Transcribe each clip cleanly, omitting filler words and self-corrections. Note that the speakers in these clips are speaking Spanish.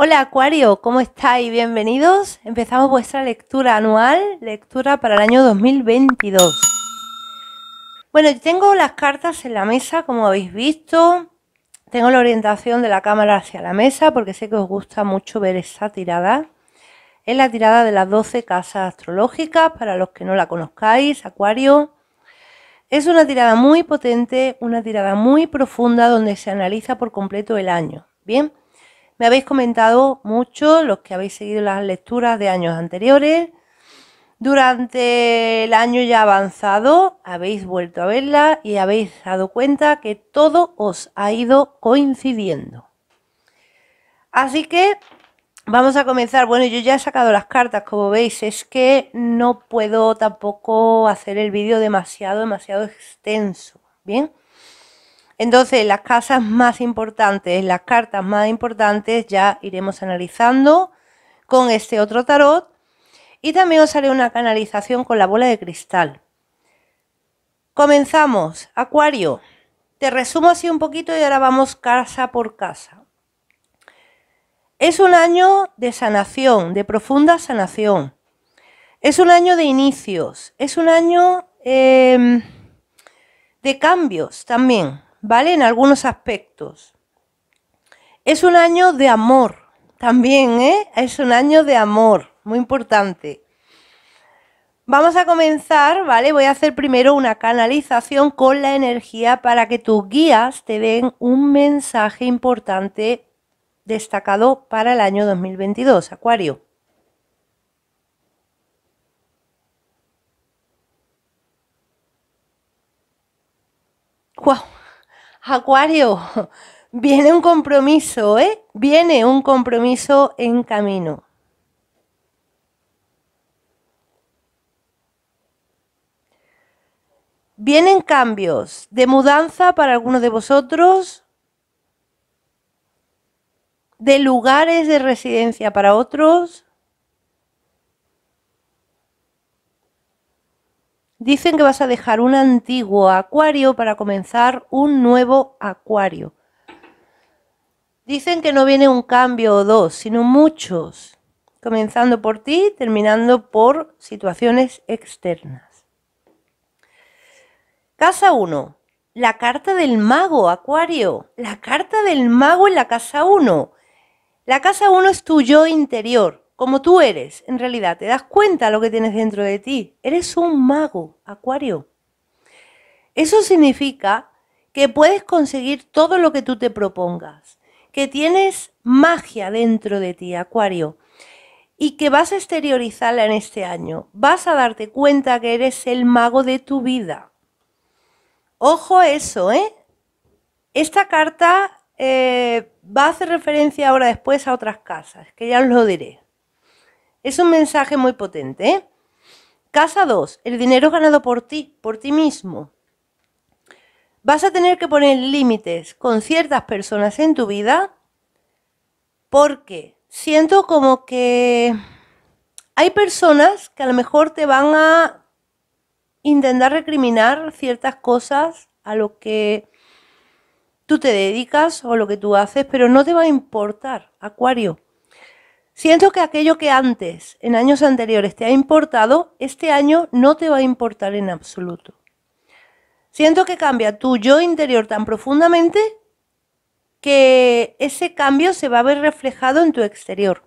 Hola Acuario, ¿cómo estáis? Bienvenidos. Empezamos vuestra lectura anual, lectura para el año 2022. Bueno, yo tengo las cartas en la mesa, como habéis visto. Tengo la orientación de la cámara hacia la mesa porque sé que os gusta mucho ver esta tirada. Es la tirada de las 12 casas astrológicas, para los que no la conozcáis, Acuario. Es una tirada muy potente, una tirada muy profunda donde se analiza por completo el año. Bien. Me habéis comentado mucho, los que habéis seguido las lecturas de años anteriores. Durante el año ya avanzado habéis vuelto a verla y habéis dado cuenta que todo os ha ido coincidiendo. Así que vamos a comenzar. Bueno, yo ya he sacado las cartas, como veis. Es que no puedo tampoco hacer el vídeo demasiado extenso. Bien. Entonces, las casas más importantes, las cartas más importantes ya iremos analizando con este otro tarot. Y también os haré una canalización con la bola de cristal. Comenzamos. Acuario. Te resumo así un poquito y ahora vamos casa por casa. Es un año de sanación, de profunda sanación. Es un año de inicios. Es un año de cambios también. ¿Vale? En algunos aspectos. Es un año de amor también, ¿eh? Es un año de amor, muy importante. Vamos a comenzar, ¿vale? Voy a hacer primero una canalización con la energía para que tus guías te den un mensaje importante destacado para el año 2022, Acuario. ¡Wow! Acuario, viene un compromiso, ¿eh? Viene un compromiso en camino. Vienen cambios de mudanza para algunos de vosotros, de lugares de residencia para otros. Dicen que vas a dejar un antiguo acuario para comenzar un nuevo acuario. Dicen que no viene un cambio o dos, sino muchos, comenzando por ti, terminando por situaciones externas. Casa 1. La carta del mago, Acuario. La carta del mago en la casa 1. La casa 1 es tu yo interior, como tú eres. En realidad, te das cuenta de lo que tienes dentro de ti. Eres un mago, Acuario. Eso significa que puedes conseguir todo lo que tú te propongas, que tienes magia dentro de ti, Acuario, y que vas a exteriorizarla en este año. Vas a darte cuenta que eres el mago de tu vida. Ojo a eso, ¿eh? Esta carta va a hacer referencia ahora después a otras casas, que ya os lo diré. Es un mensaje muy potente, ¿eh? Casa 2, el dinero ganado por ti mismo. Vas a tener que poner límites con ciertas personas en tu vida porque siento como que hay personas que a lo mejor te van a intentar recriminar ciertas cosas a lo que tú te dedicas o lo que tú haces, pero no te va a importar, Acuario. Siento que aquello que antes, en años anteriores, te ha importado, este año no te va a importar en absoluto. Siento que cambia tu yo interior tan profundamente que ese cambio se va a ver reflejado en tu exterior.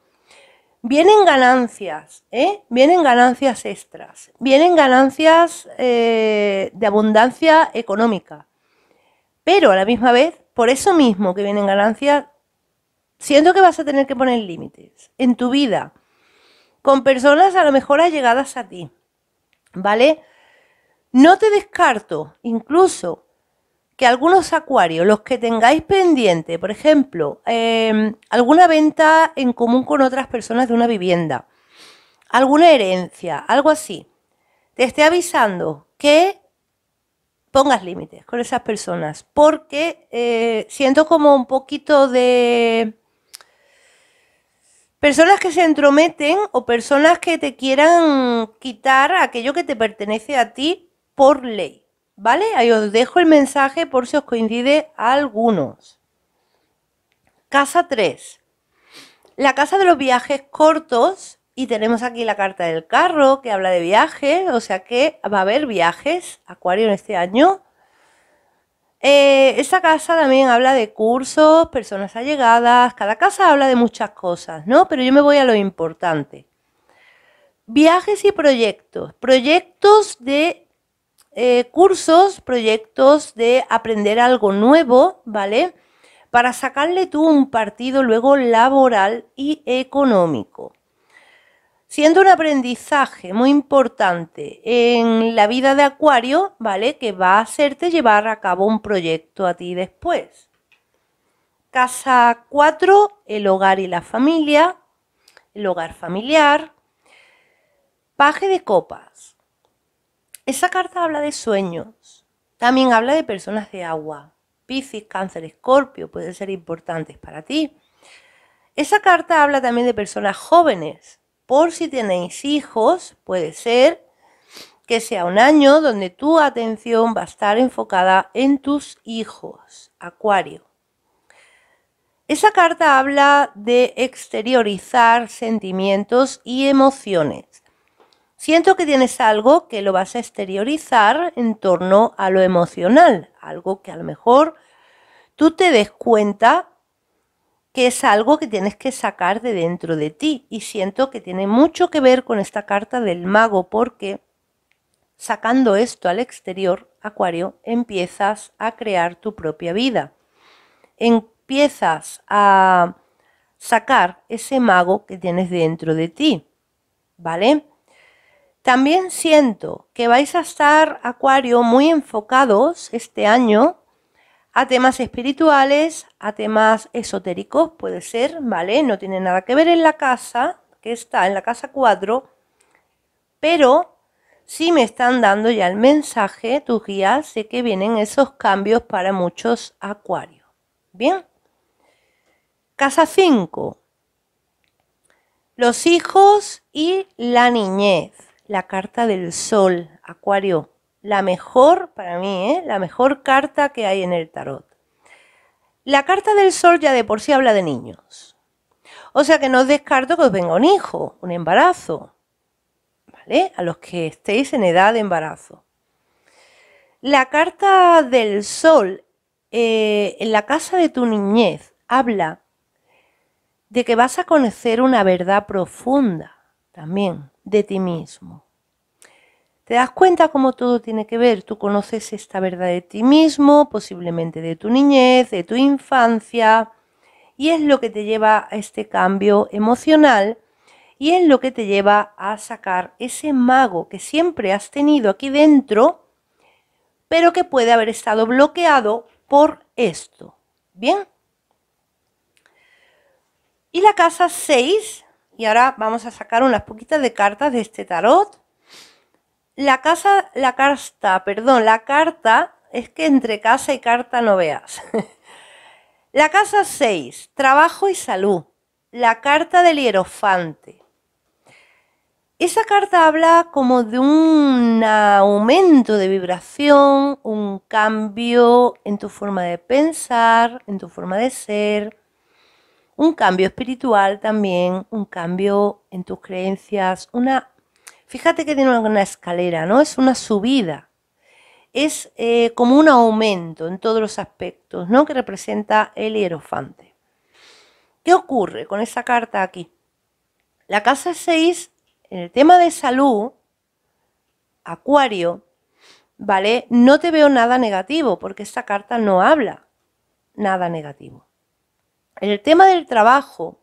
Vienen ganancias, ¿eh? Vienen ganancias extras, vienen ganancias de abundancia económica. Pero a la misma vez, por eso mismo que vienen ganancias, siento que vas a tener que poner límites en tu vida con personas a lo mejor allegadas a ti, ¿vale? No te descarto incluso que algunos acuarios, los que tengáis pendiente, por ejemplo, alguna venta en común con otras personas de una vivienda, alguna herencia, algo así, te esté avisando que pongas límites con esas personas, porque siento como un poquito de personas que se entrometen o personas que te quieran quitar aquello que te pertenece a ti por ley, ¿vale? Ahí os dejo el mensaje por si os coincide a algunos. Casa 3. La casa de los viajes cortos, y tenemos aquí la carta del carro que habla de viajes, o sea que va a haber viajes, Acuario, en este año. Esta casa también habla de cursos, personas allegadas, cada casa habla de muchas cosas, ¿no? Pero yo me voy a lo importante. Viajes y proyectos. Proyectos de cursos, proyectos de aprender algo nuevo, ¿vale? Para sacarle tú un partido luego laboral y económico. Siendo un aprendizaje muy importante en la vida de Acuario, ¿vale? Que va a hacerte llevar a cabo un proyecto a ti después. Casa 4, el hogar y la familia, el hogar familiar. Paje de copas. Esa carta habla de sueños. También habla de personas de agua. Piscis, Cáncer, Escorpio pueden ser importantes para ti. Esa carta habla también de personas jóvenes. Por si tenéis hijos, puede ser que sea un año donde tu atención va a estar enfocada en tus hijos, Acuario. Esa carta habla de exteriorizar sentimientos y emociones. Siento que tienes algo que lo vas a exteriorizar en torno a lo emocional, algo que a lo mejor tú te des cuenta que es algo que tienes que sacar de dentro de ti. Y siento que tiene mucho que ver con esta carta del mago, porque sacando esto al exterior, Acuario, empiezas a crear tu propia vida. Empiezas a sacar ese mago que tienes dentro de ti, ¿vale? También siento que vais a estar, Acuario, muy enfocados este año a temas espirituales, a temas esotéricos, puede ser, ¿vale? No tiene nada que ver en la casa, que está en la casa 4, pero sí me están dando ya el mensaje, tus guías, de que vienen esos cambios para muchos Acuarios. Bien. Casa 5. Los hijos y la niñez. La carta del sol, Acuario. La mejor, para mí, la mejor carta que hay en el tarot. La carta del sol ya de por sí habla de niños. O sea que no os descarto que os venga un hijo, un embarazo. ¿Vale? A los que estéis en edad de embarazo. La carta del sol en la casa de tu niñez habla de que vas a conocer una verdad profunda también de ti mismo. ¿Te das cuenta cómo todo tiene que ver? Tú conoces esta verdad de ti mismo, posiblemente de tu niñez, de tu infancia, y es lo que te lleva a este cambio emocional y es lo que te lleva a sacar ese mago que siempre has tenido aquí dentro, pero que puede haber estado bloqueado por esto. ¿Bien? Y la casa 6, y ahora vamos a sacar unas poquitas de cartas de este tarot. La carta, es que entre casa y carta no veas. La casa 6, trabajo y salud. La carta del hierofante. Esa carta habla como de un aumento de vibración, un cambio en tu forma de pensar, en tu forma de ser, un cambio espiritual también, un cambio en tus creencias, fíjate que tiene una escalera, ¿no? Es una subida, es como un aumento en todos los aspectos, ¿no? Que representa el hierofante. ¿Qué ocurre con esa carta aquí? La casa 6, en el tema de salud, Acuario, ¿vale? No te veo nada negativo, porque esta carta no habla nada negativo. En el tema del trabajo,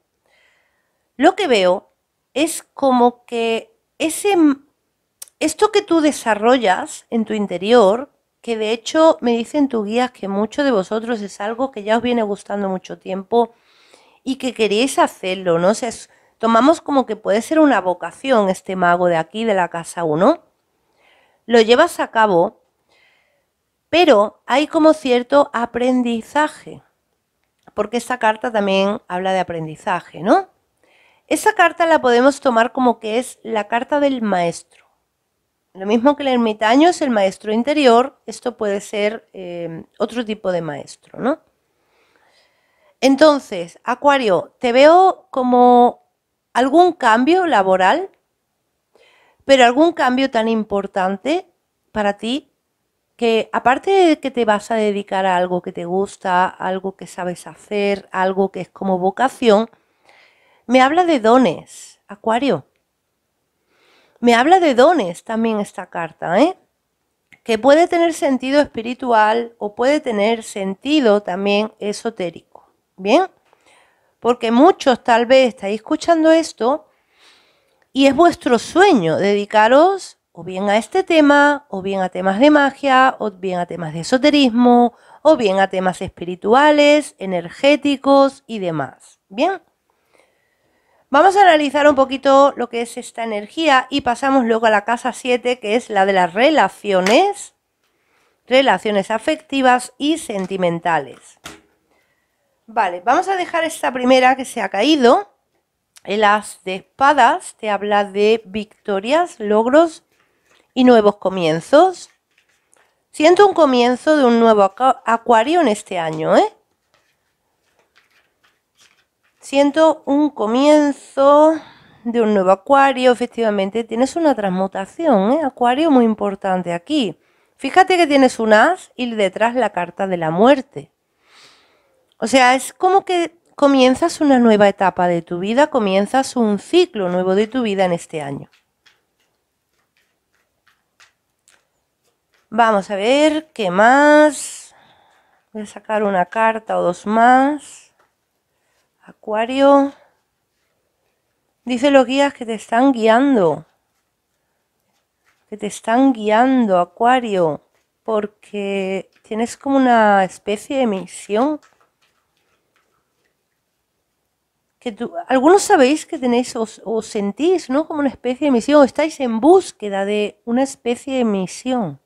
lo que veo es como que esto que tú desarrollas en tu interior, que de hecho me dicen tus guías que muchos de vosotros es algo que ya os viene gustando mucho tiempo y que queréis hacerlo, ¿no? O sea, tomamos como que puede ser una vocación este mago de aquí, de la casa 1. Lo llevas a cabo, pero hay como cierto aprendizaje, porque esta carta también habla de aprendizaje, ¿no? Esa carta la podemos tomar como que es la carta del maestro. Lo mismo que el ermitaño es el maestro interior, esto puede ser otro tipo de maestro, ¿no? Entonces, Acuario, te veo como algún cambio laboral, pero algún cambio tan importante para ti que aparte de que te vas a dedicar a algo que te gusta, algo que sabes hacer, algo que es como vocación, me habla de dones, Acuario. Me habla de dones también esta carta, ¿eh? Que puede tener sentido espiritual o puede tener sentido también esotérico. ¿Bien? Porque muchos tal vez estáis escuchando esto y es vuestro sueño dedicaros o bien a este tema, o bien a temas de magia, o bien a temas de esoterismo, o bien a temas espirituales, energéticos y demás. ¿Bien? Vamos a analizar un poquito lo que es esta energía y pasamos luego a la casa 7, que es la de las relaciones afectivas y sentimentales. Vale, vamos a dejar esta primera que se ha caído. El as de espadas te habla de victorias, logros y nuevos comienzos. Siento un comienzo de un nuevo Acuario en este año, ¿eh? Siento un comienzo de un nuevo Acuario, efectivamente. Tienes una transmutación, ¿eh? Acuario muy importante aquí. Fíjate que tienes un as y detrás la carta de la muerte. O sea, es como que comienzas una nueva etapa de tu vida, comienzas un ciclo nuevo de tu vida en este año. Vamos a ver qué más. Voy a sacar una carta o dos más. Acuario. Dice los guías que te están guiando. Que te están guiando, Acuario. Porque tienes como una especie de misión. Que algunos sabéis que tenéis o sentís, ¿no? Como una especie de misión. O estáis en búsqueda de una especie de misión.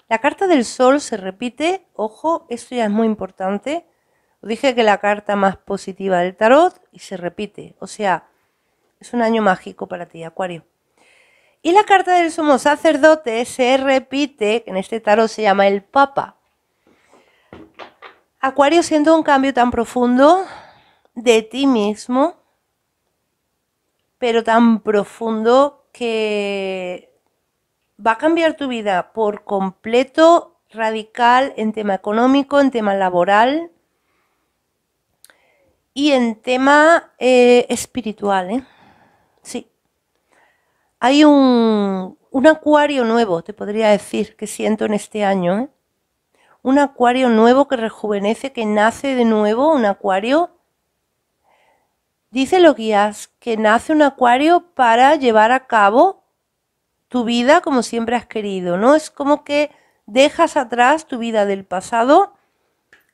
La carta del sol se repite, ojo, esto ya es muy importante. Os dije que la carta más positiva del tarot y se repite, o sea, es un año mágico para ti, Acuario. Y la carta del sumo sacerdote se repite, en este tarot se llama el Papa. Acuario, siento un cambio tan profundo de ti mismo, pero tan profundo que va a cambiar tu vida por completo, radical, en tema económico, en tema laboral y en tema espiritual, ¿eh? Sí. Hay un Acuario nuevo, te podría decir, que siento en este año, ¿eh? Un Acuario nuevo que rejuvenece, que nace de nuevo, un Acuario. Dice los guías que nace un Acuario para llevar a cabo tu vida como siempre has querido, ¿no? Es como que dejas atrás tu vida del pasado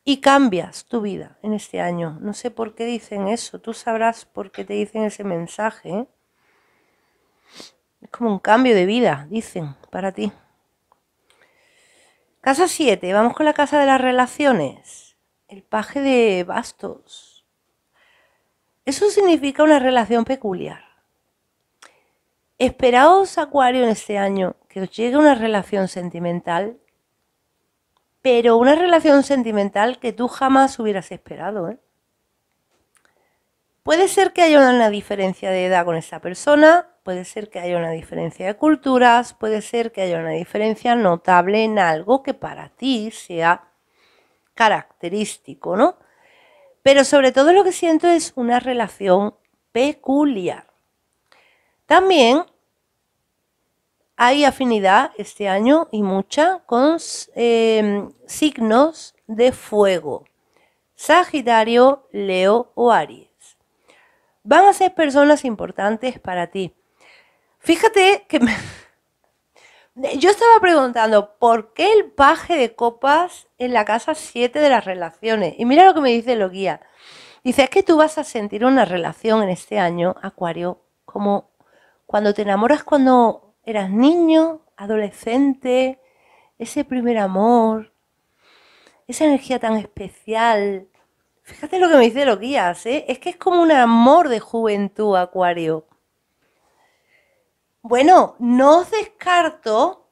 y cambias tu vida en este año. No sé por qué dicen eso, tú sabrás por qué te dicen ese mensaje, ¿eh? Es como un cambio de vida, dicen, para ti. Casa 7, vamos con la casa de las relaciones. El paje de bastos. Eso significa una relación peculiar. Esperaos, Acuario, en este año que os llegue una relación sentimental, pero una relación sentimental que tú jamás hubieras esperado, ¿eh? Puede ser que haya una diferencia de edad con esa persona, puede ser que haya una diferencia de culturas, puede ser que haya una diferencia notable en algo que para ti sea característico, ¿no? Pero sobre todo lo que siento es una relación peculiar. También hay afinidad este año y mucha con signos de fuego. Sagitario, Leo o Aries. Van a ser personas importantes para ti. Fíjate que yo estaba preguntando por qué el paje de copas en la casa 7 de las relaciones. Y mira lo que me dice lo guía. Dice, es que tú vas a sentir una relación en este año, Acuario, como cuando te enamoras cuando eras niño, adolescente, ese primer amor, esa energía tan especial. Fíjate lo que me dice los guías, ¿eh? Es que es como un amor de juventud, Acuario. Bueno, no os descarto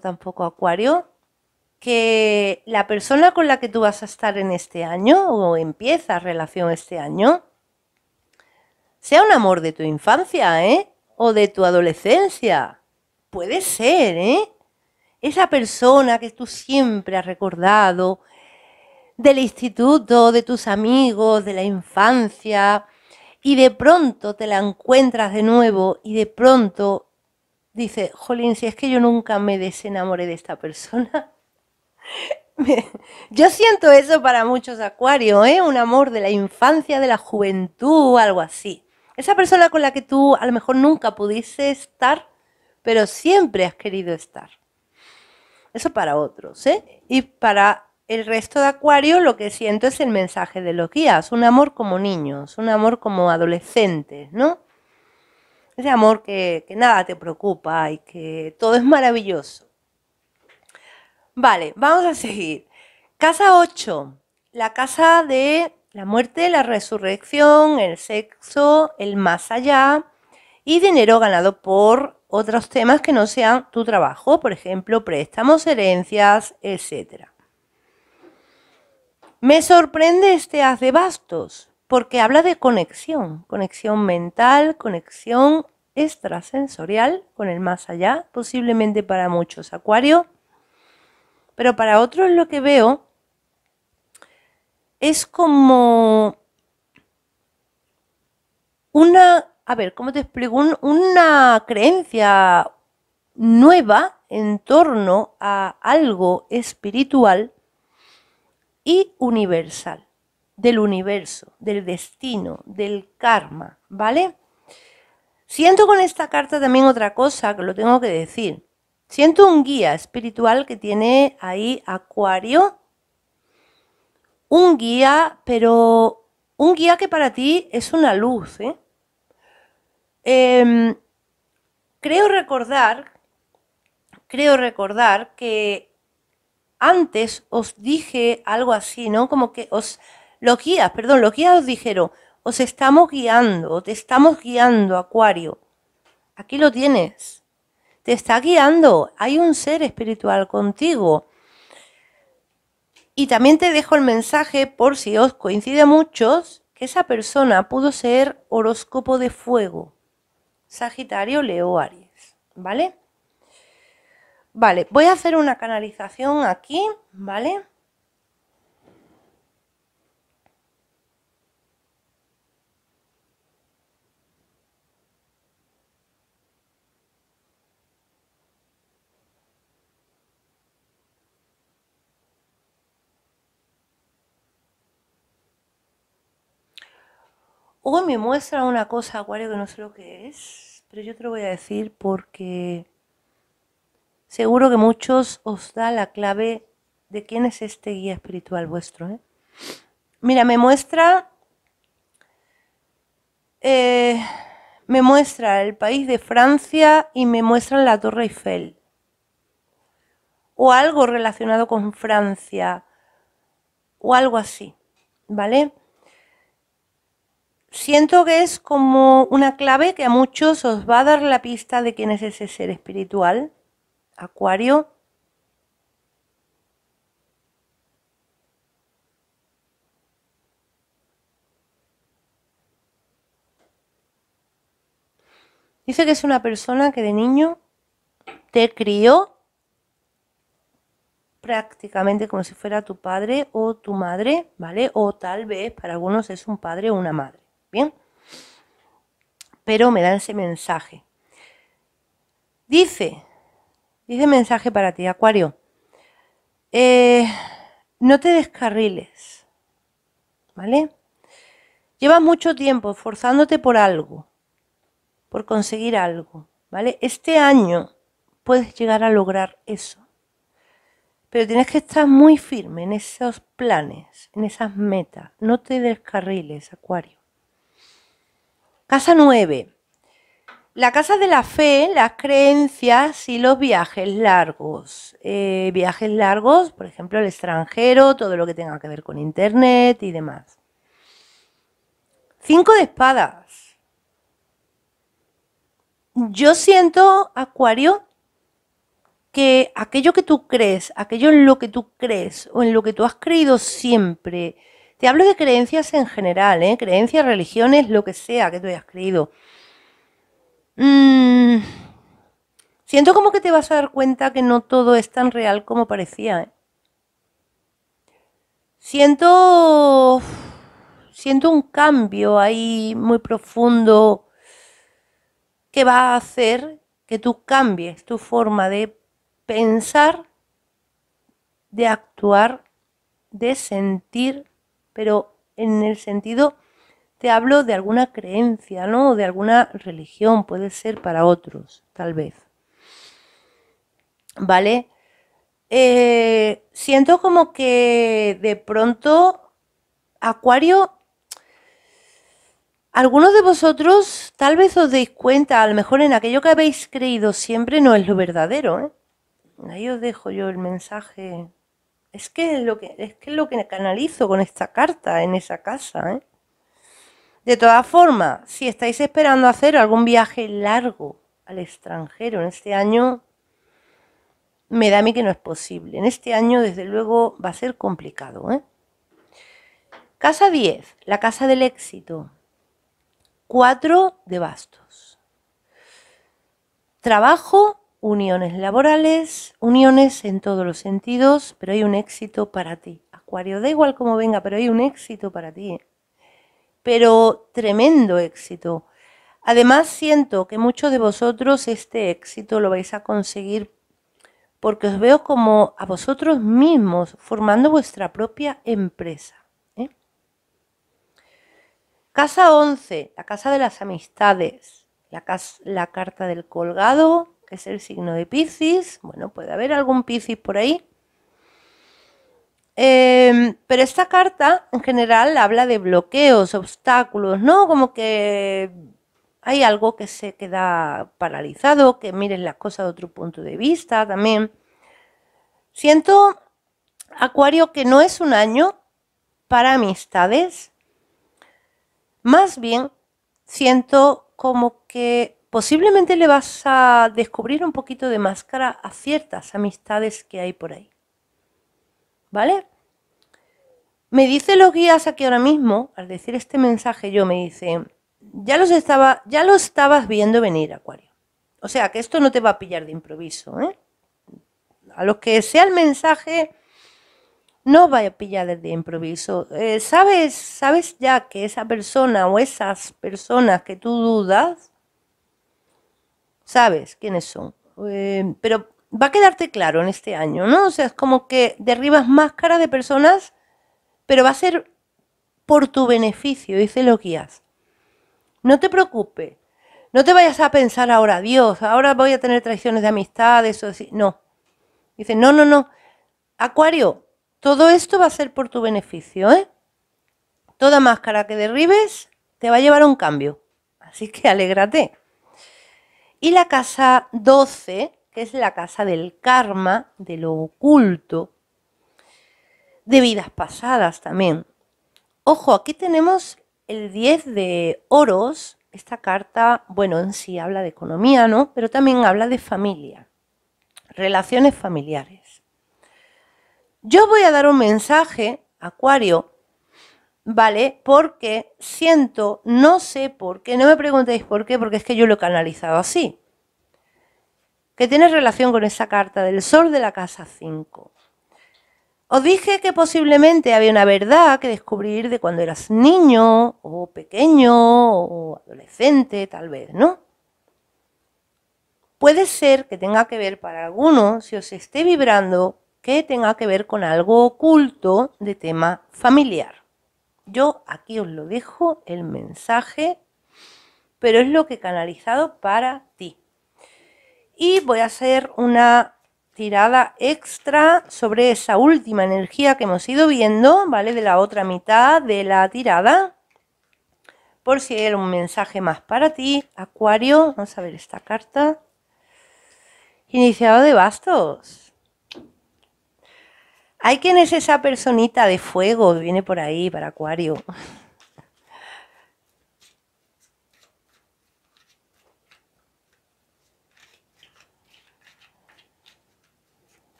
tampoco, Acuario, que la persona con la que tú vas a estar en este año o empiezas relación este año sea un amor de tu infancia, ¿eh? O de tu adolescencia. Puede ser, ¿eh? Esa persona que tú siempre has recordado, del instituto, de tus amigos, de la infancia, y de pronto te la encuentras de nuevo y de pronto dices, jolín, si es que yo nunca me desenamoré de esta persona. Yo siento eso para muchos acuarios, ¿eh? Un amor de la infancia, de la juventud, algo así. Esa persona con la que tú a lo mejor nunca pudiste estar, pero siempre has querido estar. Eso para otros, ¿eh? Y para el resto de acuarios lo que siento es el mensaje de los guías, un amor como niños, un amor como adolescentes, ¿no? Ese amor que nada te preocupa y que todo es maravilloso. Vale, vamos a seguir. Casa 8, la casa de la muerte, la resurrección, el sexo, el más allá y dinero ganado por otros temas que no sean tu trabajo, por ejemplo, préstamos, herencias, etc. Me sorprende este haz de bastos, porque habla de conexión, conexión mental, conexión extrasensorial con el más allá, posiblemente para muchos acuarios, pero para otros lo que veo es como una, a ver, ¿cómo te explico? Una creencia nueva en torno a algo espiritual y universal, del universo, del destino, del karma, ¿vale? Siento con esta carta también otra cosa que lo tengo que decir. Siento un guía espiritual que tiene ahí Acuario, un guía, pero un guía que para ti es una luz, ¿eh? Creo recordar que antes os dije algo así, ¿no? Como que los guías os dijeron, os estamos guiando, te estamos guiando, Acuario. Aquí lo tienes. Te está guiando. Hay un ser espiritual contigo. Y también te dejo el mensaje, por si os coincide a muchos, que esa persona pudo ser horóscopo de fuego. Sagitario, Leo, Aries. ¿Vale? Vale, voy a hacer una canalización aquí, ¿vale? Hoy me muestra una cosa, Acuario, que no sé lo que es, pero yo te lo voy a decir porque seguro que muchos os da la clave de quién es este guía espiritual vuestro, ¿eh? Mira, me muestra el país de Francia y me muestra la Torre Eiffel. O algo relacionado con Francia. O algo así, ¿vale? Siento que es como una clave que a muchos os va a dar la pista de quién es ese ser espiritual, Acuario. Dice que es una persona que de niño te crió prácticamente como si fuera tu padre o tu madre, ¿vale? O tal vez para algunos es un padre o una madre, ¿bien? Pero me da ese mensaje. Dice mensaje para ti, Acuario. No te descarriles, ¿vale? Llevas mucho tiempo esforzándote por algo, por conseguir algo, ¿vale? Este año puedes llegar a lograr eso. Pero tienes que estar muy firme en esos planes, en esas metas. No te descarriles, Acuario. Casa 9. La casa de la fe, las creencias y los viajes largos. Viajes largos, por ejemplo, el extranjero, todo lo que tenga que ver con internet y demás. 5 de espadas. Yo siento, Acuario, que aquello que tú crees, aquello en lo que tú crees o en lo que tú has creído siempre, te hablo de creencias en general, creencias, religiones, lo que sea que tú hayas creído. Siento como que te vas a dar cuenta que no todo es tan real como parecía, ¿eh? Siento un cambio ahí muy profundo que va a hacer que tú cambies tu forma de pensar, de actuar, de sentir, pero en el sentido, te hablo de alguna creencia, ¿no? O de alguna religión, puede ser para otros, tal vez. ¿Vale? Siento como que de pronto, Acuario, algunos de vosotros tal vez os deis cuenta, a lo mejor en aquello que habéis creído siempre no es lo verdadero, ¿eh? Ahí os dejo yo el mensaje. Es que es lo que canalizo con esta carta en esa casa, ¿eh? De todas formas, si estáis esperando hacer algún viaje largo al extranjero en este año, me da a mí que no es posible. En este año, desde luego, va a ser complicado, ¿eh? Casa 10, la casa del éxito. 4 de bastos. Trabajo, uniones laborales, uniones en todos los sentidos, pero hay un éxito para ti. Acuario, da igual cómo venga, pero hay un éxito para ti, ¿eh? Pero tremendo éxito. Además, siento que muchos de vosotros este éxito lo vais a conseguir porque os veo como a vosotros mismos formando vuestra propia empresa, ¿eh? Casa 11, la casa de las amistades, la carta del colgado, que es el signo de Piscis. Bueno, puede haber algún Piscis por ahí. Pero esta carta en general habla de bloqueos, obstáculos, ¿no? Como que hay algo que se queda paralizado, que mires las cosas de otro punto de vista también. Siento, Acuario, que no es un año para amistades. Más bien, siento como que posiblemente le vas a descubrir un poquito de máscara a ciertas amistades que hay por ahí. ¿Vale? Me dice los guías aquí ahora mismo, al decir este mensaje yo, me dice, ya lo estabas viendo venir, Acuario. O sea, que esto no te va a pillar de improviso, ¿eh? A los que sea el mensaje, no os vaya a pillar de improviso. ¿Sabes ya que esa persona o esas personas que tú dudas, sabes quiénes son? Pero va a quedarte claro en este año, ¿no? O sea, es como que derribas máscaras de personas, pero va a ser por tu beneficio, dice los guías. No te preocupes. No te vayas a pensar ahora, Dios, ahora voy a tener traiciones de amistades o así. No. Dice, no, no, no. Acuario, todo esto va a ser por tu beneficio, ¿eh? Toda máscara que derribes te va a llevar a un cambio. Así que alégrate. Y la casa 12, que es la casa del karma, de lo oculto, de vidas pasadas también. Ojo, aquí tenemos el 10 de oros. Esta carta, bueno, en sí habla de economía, ¿no? Pero también habla de familia, relaciones familiares. Yo voy a dar un mensaje, Acuario, ¿vale? Porque siento, no sé por qué, no me preguntéis por qué, porque es que yo lo he canalizado así, que tiene relación con esa carta del sol de la casa 5. Os dije que posiblemente había una verdad que descubrir de cuando eras niño o pequeño o adolescente, tal vez, ¿no? Puede ser que tenga que ver para algunos, si os esté vibrando, que tenga que ver con algo oculto de tema familiar. Yo aquí os lo dejo, el mensaje, pero es lo que he canalizado para ti. Y voy a hacer una tirada extra sobre esa última energía que hemos ido viendo, ¿vale? De la otra mitad de la tirada. Por si hay un mensaje más para ti, Acuario. Vamos a ver esta carta. Iniciado de bastos. Hay quien es esa personita de fuego que viene por ahí para Acuario.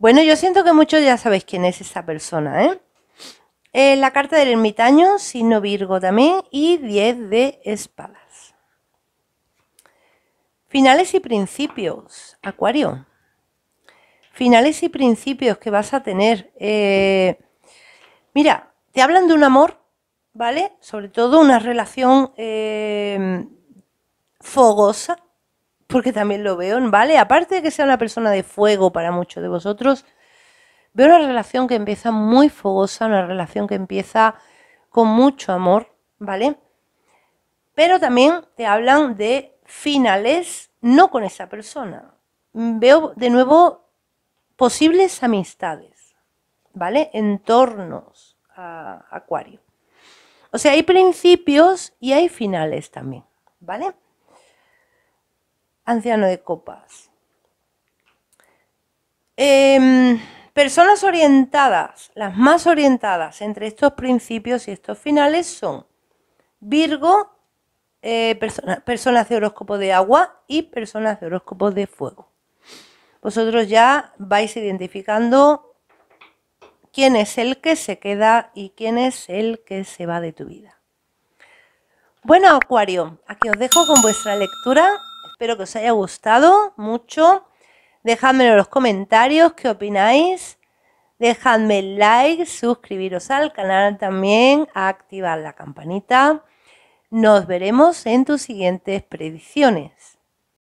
Bueno, yo siento que muchos ya sabéis quién es esa persona, ¿eh? La carta del ermitaño, signo Virgo también, y 10 de espadas. Finales y principios, Acuario. Finales y principios que vas a tener. Mira, te hablan de un amor, ¿vale? Sobre todo una relación fogosa, porque también lo veo, ¿vale? Aparte de que sea una persona de fuego para muchos de vosotros, veo una relación que empieza muy fogosa, una relación que empieza con mucho amor, ¿vale? Pero también te hablan de finales, no con esa persona. Veo de nuevo posibles amistades, ¿vale? Entornos a Acuario. O sea, hay principios y hay finales también, ¿vale? Anciano de copas. Personas orientadas, las más orientadas entre estos principios y estos finales son Virgo, personas de horóscopo de agua y personas de horóscopo de fuego. Vosotros ya vais identificando quién es el que se queda y quién es el que se va de tu vida. Bueno, Acuario, aquí os dejo con vuestra lectura. Espero que os haya gustado mucho. Dejadmelo en los comentarios qué opináis. Dejadme like, suscribiros al canal también, activar la campanita. Nos veremos en tus siguientes predicciones.